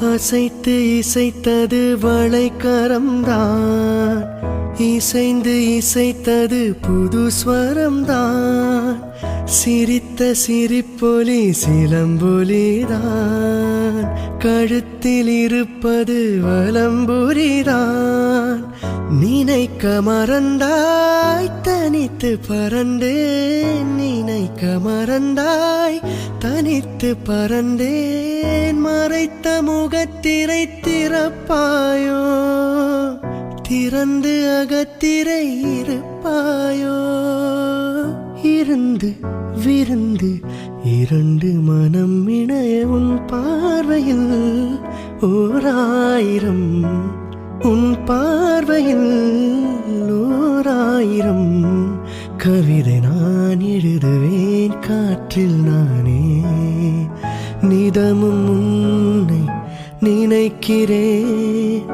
அசைத்து இசைத்தது வளைக்கரம்தான், இசைந்து இசைத்தது புது ஸ்வரம்தான். சிரித்த சிரிப்பொலி சிலம்பொலிதான், கழுத்தில் இருப்பது வலம்புரிதான். நினைக்க மறந்தாய் தனித்து பறந்தேன், நினைக்க மறந்தாய் தனித்து பறந்தேன். மறைத்த முகத்திரை திறப்பாயோ, திறந்து அகத்திரை இருப்பாயோ. இருந்து விருந்து இரண்டு மனம் இணைய உன் பார்வையில் ஓராயிரம், உன் பார்வையில் ஓராயிரம் கவிதை நான் எழுதுவேன் காற்றில் நானே. நிதமும் உன்னை நினைக்கிறேன்,